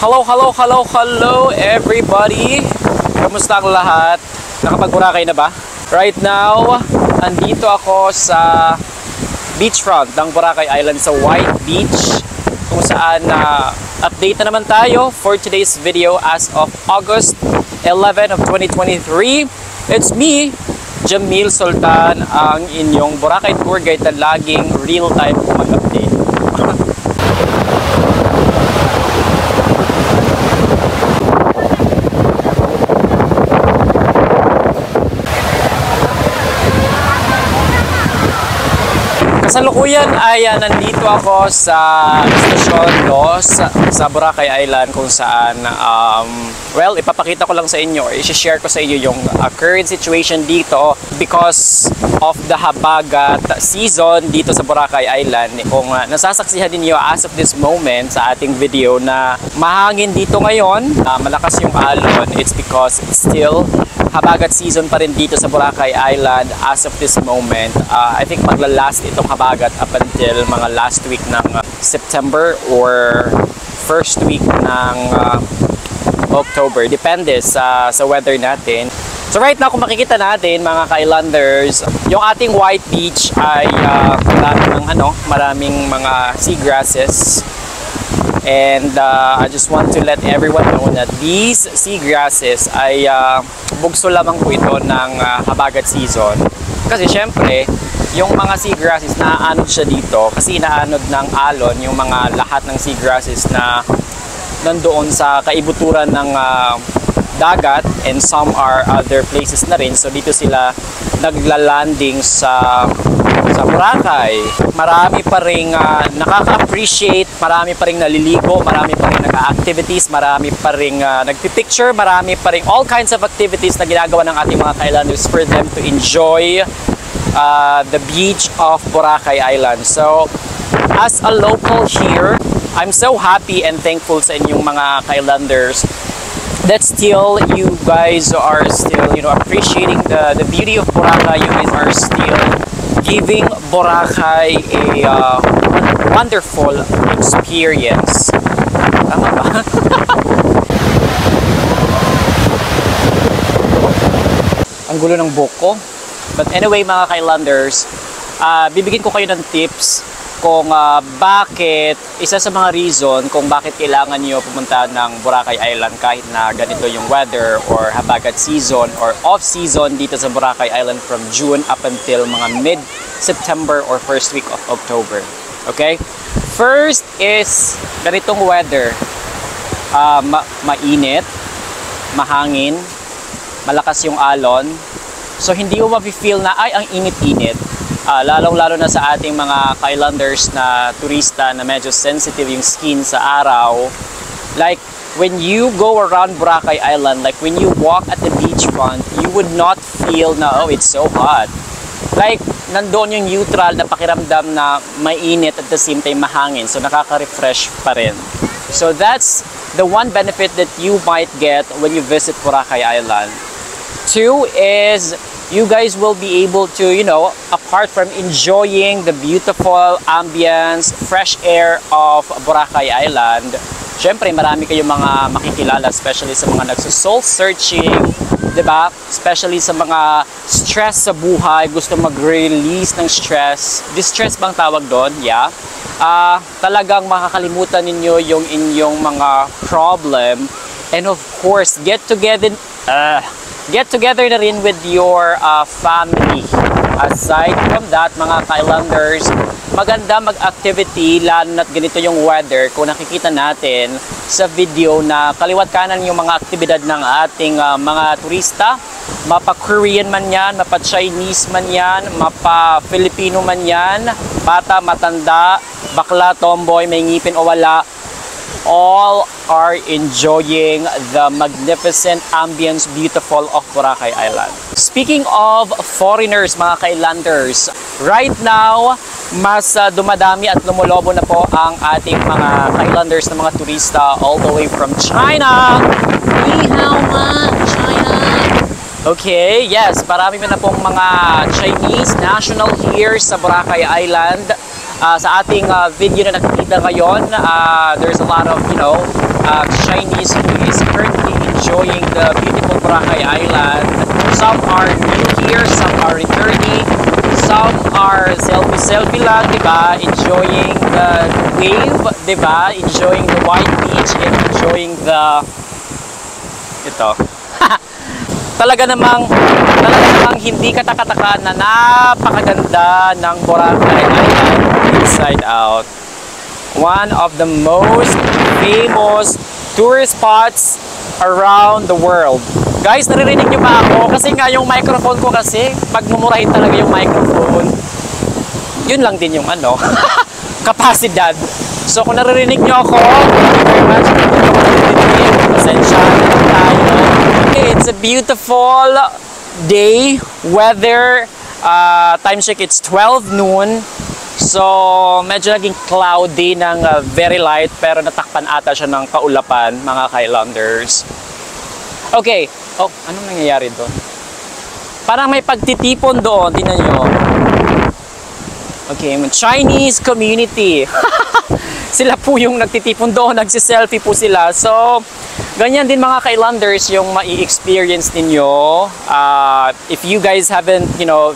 Hello everybody! Kamusta ang lahat? Nakapag-Boracay na ba? Right now, andito ako sa beachfront ng Boracay Island sa White Beach, kung saan update na naman tayo for today's video as of August 11 of 2023. It's me, Jamil Sultan, ang inyong Boracay tour guide na laging real-time mag-update. Kasalukuyan ay nandito ako sa Station Los sa Boracay Island, kung saan well, ipapakita ko lang sa inyo, i-share ko sa inyo yung current situation dito because of the habagat season dito sa Boracay Island. Kung nasasaksihan niyo as of this moment sa ating video na mahangin dito ngayon, malakas yung alon, it's because it's still habagat season pa rin dito sa Boracay Island as of this moment. I think maglalast itong habagat up until mga last week ng September or first week ng October. Depende sa weather natin. So right now, kung makikita natin mga ka-islanders, yung ating White Beach ay maraming mga seagrasses. And I just want to let everyone know that these seagrasses ay bugso lamang po ito ng habagat season. Kasi syempre, yung mga seagrasses naaanod siya dito kasi inaanod ng alon yung mga lahat ng seagrasses na nandoon sa kaibuturan ng dagat, and some are other places na rin. So dito sila nagla-landing sa Boracay. Marami pa rin nakaka-appreciate, marami pa rin naliligo, marami pa rin naka-activities, marami pa rin nagpipicture, marami pa rin all kinds of activities na ginagawa ng ating mga ka-islanders for them to enjoy the beach of Boracay Island. So as a local here, I'm so happy and thankful sa inyong mga ka-islanders that still you guys are still appreciating the beauty of Boracay. You guys are still giving Boracay a wonderful experience. Tama ba? Ang gulo ng buhok ko. But anyway mga ka-islanders, bibigyan ko kayo ng tips kung bakit, isa sa mga reason kung bakit kailangan nyo pumunta ng Boracay Island kahit na ganito yung weather or habagat season or off-season dito sa Boracay Island from June up until mga mid-September or first week of October. Okay? First is ganitong weather. Mainit, mahangin, malakas yung alon. So hindi mo mafe-feel na ay ang init-init. Lalong-lalo na sa ating mga ka-islanders na turista na medyo sensitive yung skin sa araw. Like, when you go around Boracay Island, like when you walk at the beachfront, you would not feel na, oh, it's so hot. Like, nandoon yung neutral na pakiramdam na mainit at the same time mahangin. So, nakaka-refresh pa rin. So, that's the one benefit that you might get when you visit Boracay Island. Two is, you guys will be able to, apart from enjoying the beautiful ambience, fresh air of Boracay Island, syempre marami kayong mga makikilala, especially sa mga nagso-soul searching, diba? Especially sa mga stress sa buhay, gusto mag-release ng stress. Distress bang tawag doon? Yeah. Talagang makakalimutan ninyo yung inyong mga problem. And of course, get together na rin with your family. Aside from that, mga ka-islanders, maganda mag-activity, lalo na't ganito yung weather. Kung nakikita natin sa video na kaliwat kanan yung mga aktibidad ng ating mga turista, mapa-Korean man yan, mapa-Chinese man yan, mapa-Filipino man yan, bata, matanda, bakla, tomboy, may ngipin o wala, all are enjoying the magnificent ambience, beautiful of Boracay Island. Speaking of foreigners, mga ka-islanders, right now, mas dumadami at lumulobo na po ang ating mga ka-islanders na mga turista all the way from China. Ni hao ma, China. Okay, yes, marami na pong mga Chinese national here sa Boracay Island. Sa ating video na nakikita ngayon, there's a lot of, Chinese who is currently enjoying the beautiful Boracay Island. Some are new here, some are returning, some are selfie lang, diba? Enjoying the wave, diba? Enjoying the white beach and enjoying the talaga namang hindi katakataka na napakaganda ng Boracay Island inside out. One of the most famous tourist spots around the world. Guys, naririnig nyo ba ako? Kasi nga yung microphone ko kasi, pag mumurahin talaga yung microphone, yun lang din yung kapasidad. So kung naririnig nyo ako, pasensya tayo. It's a beautiful day, weather, time check it's 12 noon. So medyo naging cloudy ng very light pero natakpan ata siya ng kaulapan, mga Kailanders. Okay, anong nangyayari doon? Parang may pagtitipon doon, tingnan nyo. Okay, Chinese community. Sila po yung nagtitipon doon, nagsiselfie po sila. So, ganyan din mga Kailanders yung mai-experience ninyo. If you guys haven't,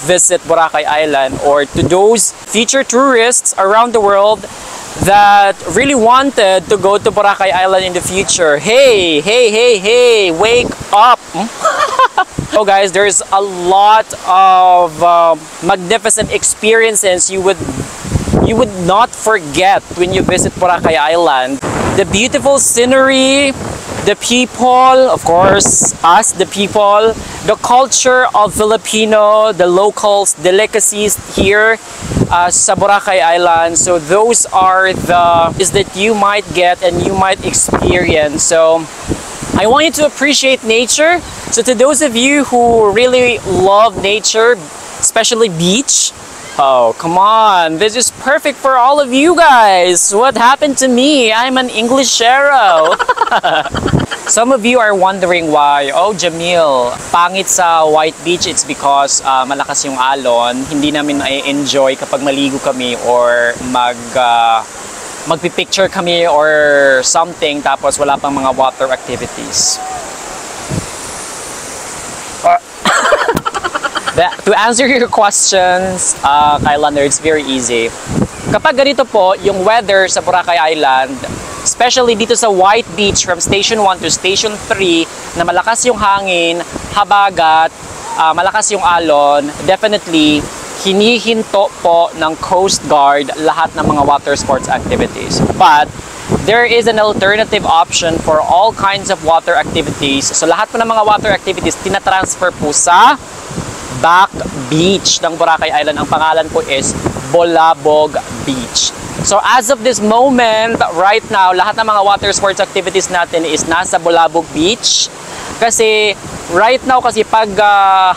visit Boracay Island, or to those future tourists around the world that really wanted to go to Boracay Island in the future, hey, wake up! So guys, there's a lot of magnificent experiences you would not forget when you visit Boracay Island. The beautiful scenery, the people, of course, us, the people, the culture of Filipino, the locals, delicacies here sa Boracay Island. So those are the is that you might get and you might experience. So I want you to appreciate nature. So to those of you who really love nature, especially beach, oh, come on. This is perfect for all of you guys. What happened to me? I'm an Englishero. Some of you are wondering why, oh Jamil, pangit sa White Beach. It's because malakas yung alon. Hindi namin na-enjoy kapag maligo kami or magpipicture kami or something tapos wala pang mga water activities. To answer your questions, Kylander, it's very easy. Kapag ganito po yung weather sa Boracay Island, especially dito sa White Beach from Station 1 to Station 3, na malakas yung hangin, habagat, malakas yung alon, definitely hinihinto po ng Coast Guard lahat ng mga water sports activities. But there is an alternative option for all kinds of water activities. So lahat po ng mga water activities tinatransfer po sa back beach ng Boracay Island. Ang pangalan po is Bolabog Beach. So as of this moment, right now, lahat ng mga water sports activities natin is nasa Bolabog Beach. Kasi right now, kasi pag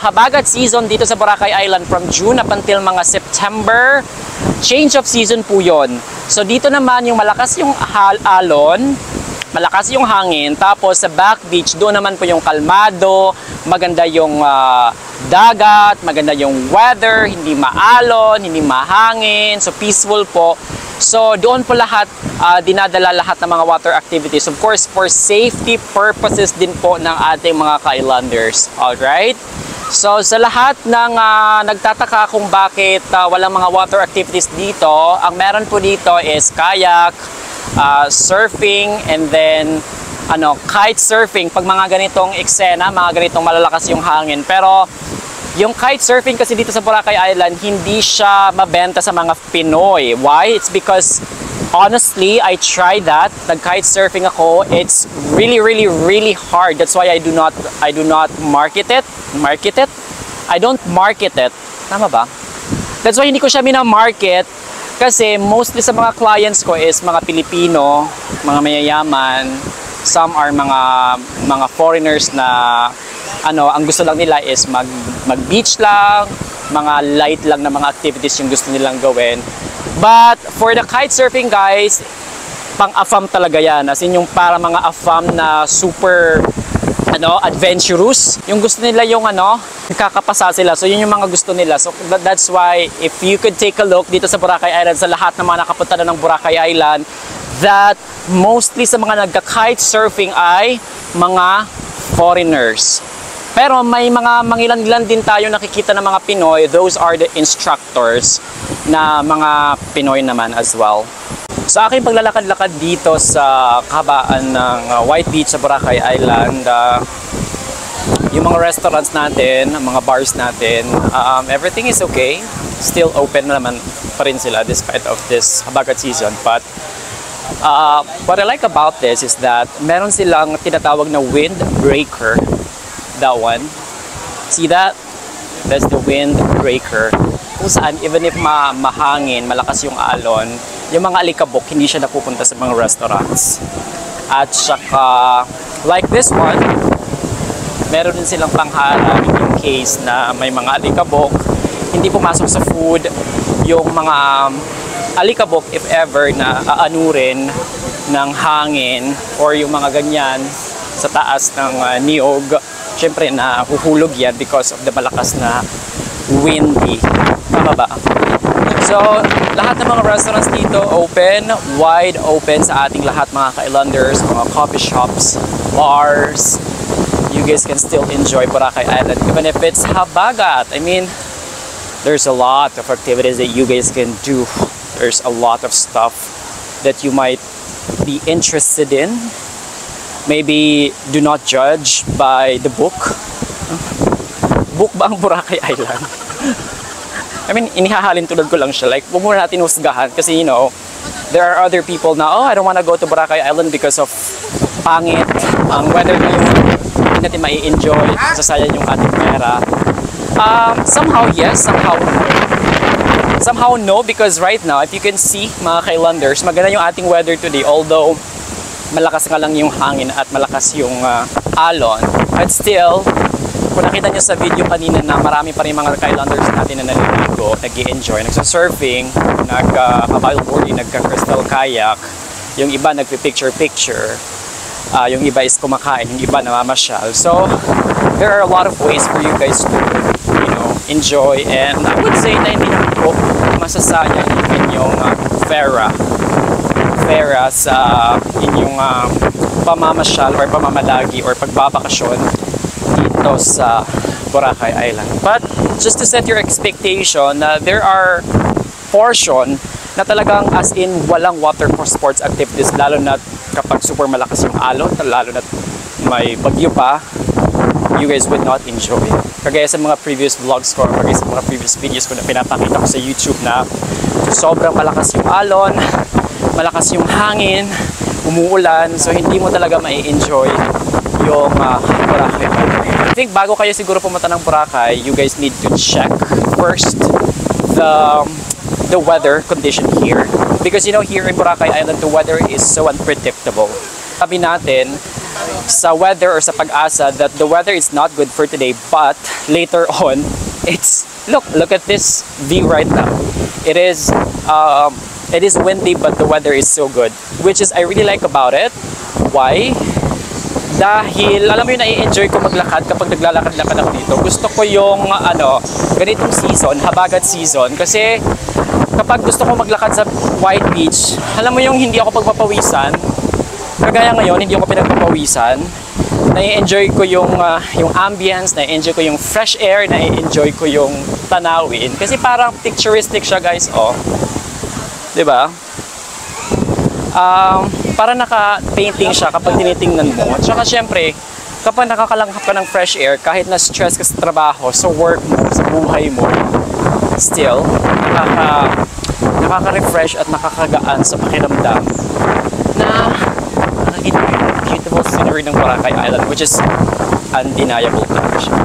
habagat season dito sa Boracay Island from June up until mga September, change of season po yon. So dito naman yung malakas yung alon, malakas yung hangin, tapos sa back beach, doon naman po yung kalmado, maganda yung dagat, maganda yung weather, hindi maalon, hindi mahangin, so peaceful po. So doon po lahat, dinadala lahat ng mga water activities. Of course, for safety purposes din po ng ating mga Kailanders. Alright? So sa lahat ng nagtataka kung bakit walang mga water activities dito, ang meron po dito is kayak, surfing, and then kite surfing pag mga ganitong eksena, mga ganitong malalakas yung hangin. Pero yung kite surfing kasi dito sa Boracay Island, hindi siya mabenta sa mga Pinoy. Why? It's because honestly, I tried that. Nag-kite surfing ako. It's really, really, really hard. That's why I do not market it. I don't market it. Tama ba? That's why hindi ko siya mina-market. Kasi mostly sa mga clients ko is mga Pilipino, mga mayayaman. Some are mga foreigners na ang gusto lang nila is mag-beach lang, mga light lang na mga activities yung gusto nilang gawin. But for the kite surfing guys, pang-afam talaga yan. As in yung para mga afam na super adventurous. Yung gusto nila yung kakapasa sila. So yun yung mga gusto nila. So that's why if you could take a look dito sa Boracay Island, sa lahat ng mga nakapunta na ng Boracay Island, that mostly sa mga nagka-kite surfing ay mga foreigners. Pero may mga mangilan-ilan din tayo nakikita ng mga Pinoy. Those are the instructors na mga Pinoy naman as well. Sa aking paglalakad-lakad dito sa kahabaan ng White Beach sa Boracay Island, yung mga restaurants natin, mga bars natin, everything is okay. Still open naman pa rin sila despite of this habagat season. But what I like about this is that meron silang tinatawag na windbreaker. That one. See that? That's the windbreaker. Kung saan, even if mahangin, malakas yung alon, yung mga alikabok, hindi siya napupunta sa mga restaurants. At saka, like this one, meron din silang pangharang in case na may mga alikabok, hindi pumasok sa food yung mga alikabok if ever na aanurin ng hangin or yung mga ganyan sa taas ng niyog. Siyempre, nahuhulog yan because of the malakas na windy. Tama ba? So, lahat ng mga restaurants dito open, wide open sa ating lahat mga ka-islanders, mga coffee shops, bars. You guys can still enjoy Boracay Island even if it's habagat. I mean, there's a lot of activities that you guys can do. There's a lot of stuff that you might be interested in. Maybe do not judge by the book. Book ba ang Boracay Island? I mean, inihahalin tulad ko lang siya. Like, huwag muna natin husgahan kasi, you know, there are other people na, I don't want to go to Boracay Island because of pangit. Ang weather na yung hindi natin mai-enjoy. Sasayang yung ating pera. Somehow yes, somehow no, because right now, if you can see, mga ka-islanders, maganda yung ating weather today. Although, malakas nga lang yung hangin at malakas yung alon. But still, kung nakita nyo sa video kanina na marami pa rin mga ka-islanders natin na naliligo, nag-i-enjoy, nagsa-surfing, nagka-paddleboarding, nagka-crystal kayak, yung iba nagpi-picture-picture, yung iba is kumakain, yung iba namamasyal. So, there are a lot of ways for you guys to, you know, enjoy. And I would say na hindi naman po masasayang yung inyong pera sa inyong pamamasyal or pamamalagi or pagbabakasyon dito sa Boracay Island. But just to set your expectation, there are portion na talagang as in walang water sports activities, lalo na kapag super malakas yung alon, lalo na may bagyo pa, you guys would not enjoy. Kagaya sa mga previous vlogs ko, kagaya sa mga previous videos ko na pinapakita ko sa YouTube na sobrang malakas yung alon, malakas yung hangin, umuulan, so hindi mo talaga mai-enjoy yung Boracay. I think bago kayo siguro pumunta ng Boracay, you guys need to check first the weather condition here. Because you know, here in Boracay Island, the weather is so unpredictable. Sabi natin sa weather or sa pag-asa that the weather is not good for today, but later on, look at this view right now. It is windy, but the weather is so good, which is I really like about it. Why? Dahil alam mo yun, nai-enjoy ko maglakad kapag naglalakad-lakad ako dito. Gusto ko yung ganitong season, habagat season, kasi kapag gusto ko maglakad sa White Beach, alam mo yung hindi ako pagpapawisan. Kagaya ngayon, hindi ako pinagpapawisan. Nai-enjoy ko yung ambience, nai-enjoy ko yung fresh air, nai-enjoy ko yung tanawin. Kasi parang picturistic siya, guys, diba? Para naka-painting siya kapag tinitingnan mo. At saka syempre, kapag nakakalanghap ka ng fresh air, kahit na stress ka sa trabaho, sa work mo, sa buhay mo, still, nakaka-refresh at nakakagaan sa pakiramdam na nakikita yung beautiful scenery ng Boracay Island, which is undeniable talaga siya.